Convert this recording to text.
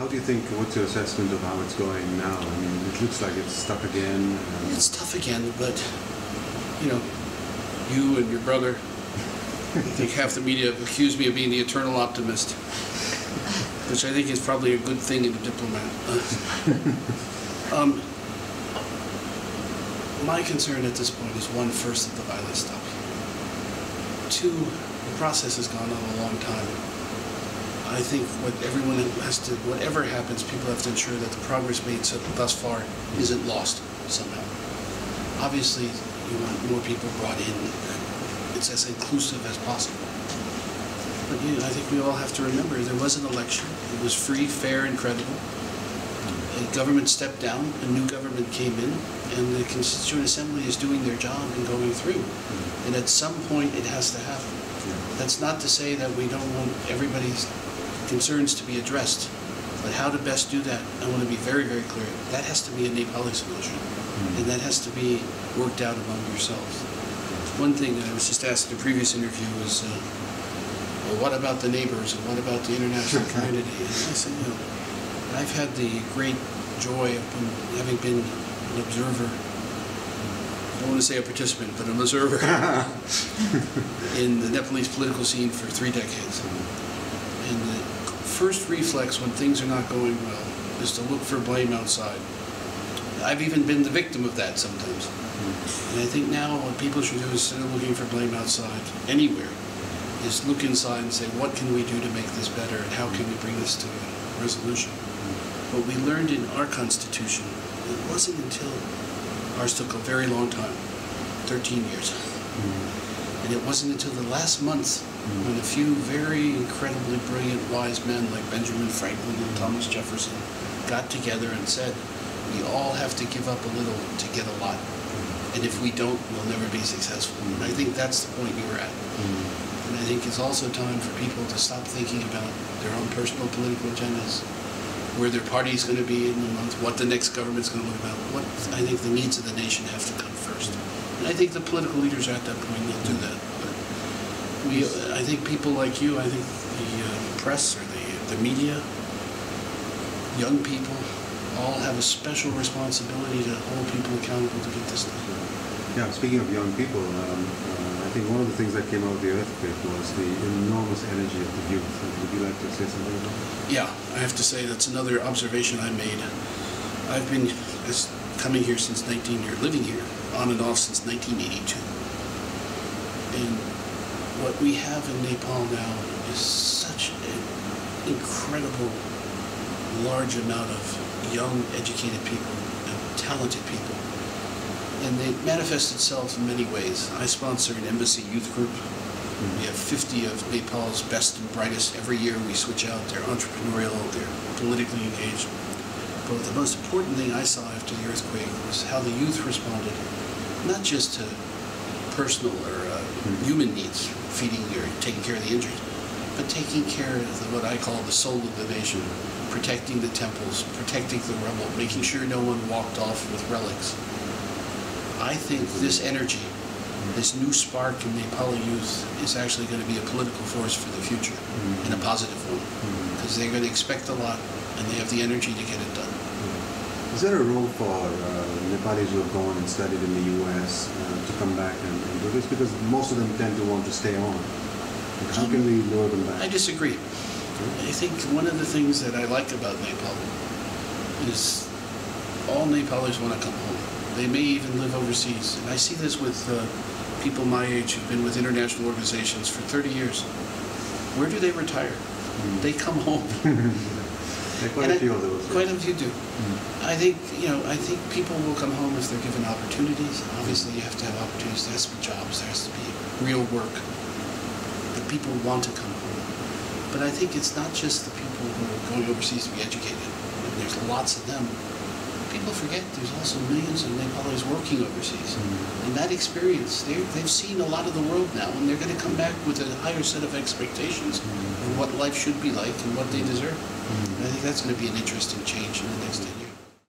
do you think, what's your assessment of how it's going now? I mean, it looks like it's tough again. It's tough again, but, you know, you and your brother, I think half the media accuse me of being the eternal optimist, which I think is probably a good thing in a diplomat. My concern at this point is, one, first, that the violence stop. Two, the process has gone on a long time. I think what everyone has to, whatever happens, people have to ensure that the progress made thus far isn't lost somehow. Obviously, you want more people brought in. It's as inclusive as possible. But you know, I think we all have to remember there was an election. It was free, fair, and credible. A government stepped down, a new government came in, and the Constituent Assembly is doing their job and going through. And at some point, it has to happen. That's not to say that we don't want everybody's concerns to be addressed, but how to best do that, I want to be very, very clear. That has to be a Nepali solution, and that has to be worked out among yourselves. One thing that I was just asked in a previous interview was, well, what about the neighbors, and what about the international community? And I said, you know, I've had the great joy of having been an observer, I don't want to say a participant, but an observer in the Nepalese political scene for 3 decades. And the first reflex when things are not going well is to look for blame outside. I've even been the victim of that sometimes. And I think now what people should do, instead of looking for blame outside anywhere, is look inside and say, what can we do to make this better, and how can we bring this to a resolution? What we learned in our Constitution, it wasn't until, ours took a very long time, 13 years. And it wasn't until the last month when a few very incredibly brilliant, wise men like Benjamin Franklin and Thomas Jefferson got together and said, we all have to give up a little to get a lot. And if we don't, we'll never be successful. And I think that's the point you were at. And I think it's also time for people to stop thinking about their own personal political agendas, where their party is going to be in a month, what the next government's going to look about. What I think the needs of the nation have to come first. And I think the political leaders are at that point, they'll do that. But I think people like you, I think the press or the media, young people, all have a special responsibility to hold people accountable to get this done. Yeah, speaking of young people, I think one of the things that came out of the earthquake was the enormous energy of the youth. Would you like to say something about that? Yeah, I have to say that's another observation I made. I've been coming here since living here, on and off since 1982. And what we have in Nepal now is such an incredible, large amount of young, educated people, talented people. And it manifests itself in many ways. I sponsor an embassy youth group. We have 50 of Nepal's best and brightest. Every year we switch out. They're entrepreneurial, they're politically engaged. But the most important thing I saw after the earthquake was how the youth responded, not just to personal or human needs, feeding or taking care of the injured, but taking care of what I call the soul of the nation, protecting the temples, protecting the rubble, making sure no one walked off with relics. I think this energy, this new spark in Nepali youth is actually going to be a political force for the future, and a positive one, because they're going to expect a lot, and they have the energy to get it done. Is there a role for Nepalis who have gone and studied in the US to come back and do this? Because most of them tend to want to stay on. How can we lure them back? I disagree. I think one of the things that I like about Nepal is all Nepalis want to come home. They may even live overseas. And I see this with people my age who've been with international organizations for 30 years. Where do they retire? They come home. Quite a few of those. Quite a few do. I think, I think people will come home if they're given opportunities. Obviously, you have to have opportunities. There has to be jobs. There has to be real work. But people want to come home. But I think it's not just the people who are going overseas to be educated. And there's lots of them. People forget there's also millions of Nepalis working overseas. And that experience, they've seen a lot of the world now, and they're going to come back with a higher set of expectations of what life should be like and what they deserve. And I think that's going to be an interesting change in the next 10 years.